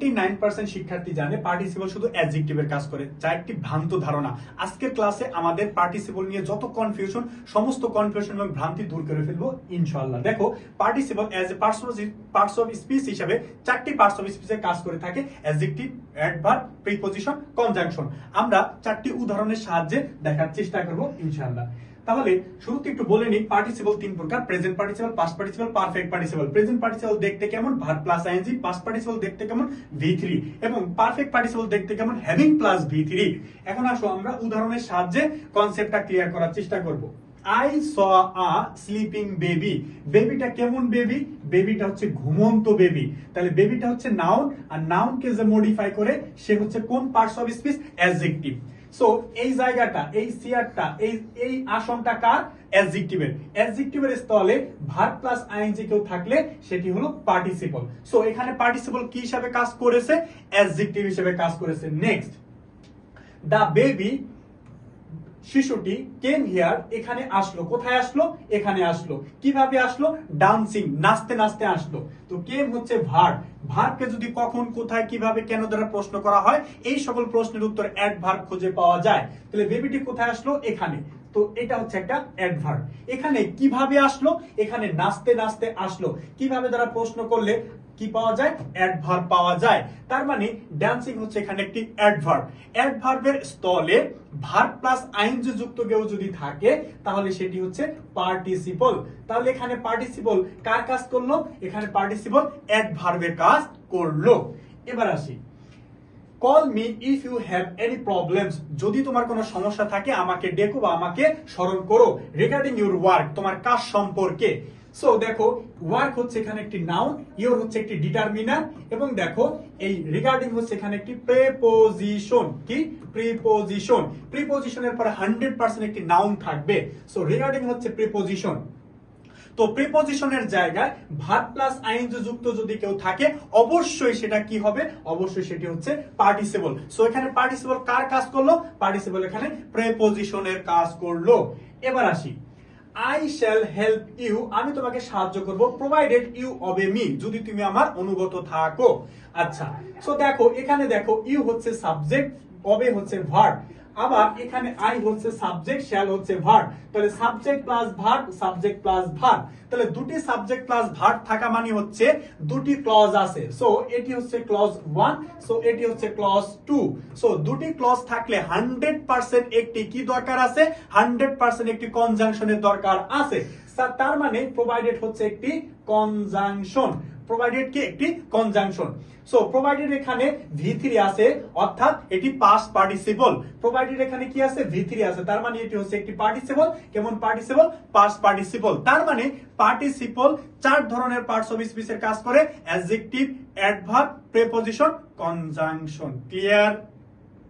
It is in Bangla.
99% শিক্ষার্থী জানে পার্টিসিপল শুধু অ্যাডজেক্টিভের কাজ করে, যা একটি ভ্রান্ত ধারণা। আজকের ক্লাসে আমাদের পার্টিসিপল নিয়ে যত কনফিউশন, সমস্ত কনফিউশন এবং ভ্রান্তি দূর করে ফেলবো ইনশাআল্লাহ। দেখো, participle as a parts of speech হিসেবে চারটি পার্টস অফ স্পিচে কাজ করে থাকে: অ্যাডজেক্টিভ, অ্যাডভার্ব, প্রিপজিশন, কনজাংশন। আমরা চারটি উদাহরণের সাহায্যে দেখার চেষ্টা করব ইনশাআল্লাহ। তাহলে শুরুতে একটু বলে নিই, পার্টিসিপল তিন প্রকার: present participle, past participle, perfect participle. Present participle দেখতে কেমন? Verb plus ING. Past participle দেখতে কেমন? V3। এবং পারফেক্ট পার্টিসিপল দেখতে কেমন? Having plus V3। এখন আসো আমরা উদাহরণের সাহায্যে কনসেপ্টটা ক্লিয়ার করার চেষ্টা করব। I saw a sleeping baby. বেবিটা কেমন বেবি? বেবিটা হচ্ছে ঘুমন্ত বেবি। তাহলে বেবিটা হচ্ছে নাউন, আর নাউনকে যে মডিফাই করে সে হচ্ছে কোন parts of speech? Adjective. So এই জায়গাটা, এই সিয়ারটা, এই আসনটা কার? অ্যাডজেক্টিভের। অ্যাডজেক্টিভের স্থলে ভার্ব প্লাস আইএনজি কেউ থাকলে সেটি হলো পার্টিসিপল। সো এখানে পার্টিসিপল কি হিসাবে কাজ করেছে? অ্যাডজেক্টিভ হিসেবে কাজ করেছে। নেক্সট, দ্য বেবি, শিশুটি, কেম হিয়ার, এখানে আসলো। কোথায় আসলো? এখানে আসলো। কিভাবে আসলো? ডান্সিং, নাচতে নাচতে আসলো। তো কেম হচ্ছে ভার্ব। ভার্বকে যদি কখন, কোথায়, কিভাবে, কেন দ্বারা প্রশ্ন করা হয়, এই সকল প্রশ্নের উত্তর অ্যাডভার্ব খুঁজে পাওয়া যায়। তাহলে বেবিটি কোথায় আসলো? এখানে। তো এটা হচ্ছে একটা অ্যাডভার্ব। এখানে কিভাবে আসলো? এখানে নাচতে নাচতে আসলো। কিভাবে দ্বারা প্রশ্ন করলে কি পাওয়া যায়? অ্যাডভার্ব পাওয়া যায়। তার মানে ডান্সিং হচ্ছে এখানে একটি অ্যাডভার্ব। অ্যাডভার্বের স্থলে ভার্ব প্লাস আইএনজি যুক্ত কেউ যদি থাকে তাহলে সেটি হচ্ছে পার্টিসিপল। তাহলে এখানে পার্টিসিপল কার কাজ করলো? এখানে পার্টিসিপল অ্যাডভার্বের কাজ করলো। এবার আসি, call me if you have any problems. যদি তোমার কোনো সমস্যা থাকে আমাকে ডেকো বা আমাকে স্মরণ করো। রিগার্ডিং ইউর ওয়ার্ক, তোমার কাজ সম্পর্কে। সো দেখো, ওয়ার্ক হচ্ছে এখানে একটি নাউন, ইউর হচ্ছে একটি ডিটারমিনার, এবং দেখো এই রিগার্ডিং হচ্ছে এখানে একটি প্রিপোজিশন। কি? প্রিপোজিশন। প্রিপোজিশনের পরে 100% একটি নাউন থাকবে। সো রিগার্ডিং হচ্ছে প্রিপোজিশন। তো প্রিপজিশনের জায়গায় ভার্ব প্লাস আইএনজি যুক্ত যদি কেউ থাকে অবশ্যই সেটা কি হবে? অবশ্যই সেটি হচ্ছে পার্টিসিপল। সো এখানে পার্টিসিপল কার কাজ করলো? পার্টিসিপল এখানে প্রিপজিশনের কাজ করলো। এবার আসি, I shall help you, আমি তোমাকে সাহায্য করব, provided you obey me, যদি তুমি আমার অনুগত থাকো। আচ্ছা, সো দেখো এখানে দেখো ইউ হচ্ছে সাবজেক্ট, obey হচ্ছে ভার্ব। আবার এখানে আই হচ্ছে সাবজেক্ট, শ্যাল হচ্ছে ভার্ব। তাহলে subject plus verb, subject plus verb. তাহলে দুটি সাবজেক্ট প্লাস ভার্ব থাকা মানে হচ্ছে দুটি ক্লজ আছে। সো এটি হচ্ছে ক্লজ 1, সো এটি হচ্ছে ক্লজ 2। সো দুটি ক্লজ থাকলে 100% একটি কি দরকার আছে? 100% একটি কনজাংশনের দরকার আছে। তার মানে প্রোভাইডেড হচ্ছে একটি কনজাংশন। প্রোভাইডেড কি? একটি কনজাংশন। সো প্রোভাইডেড এখানে V3 আছে, অর্থাৎ এটি পাস্ট পার্টিসিপল। প্রোভাইডেড এখানে কি আছে? V3 আছে। তার মানে এটি হচ্ছে একটি পার্টিসিপল। কেমন পার্টিসিপল? Past participle. তার মানে পার্টিসিপল চার ধরনের পার্টস অফ স্পিচের কাজ করে: adjective, adverb, preposition, conjunction. Clear?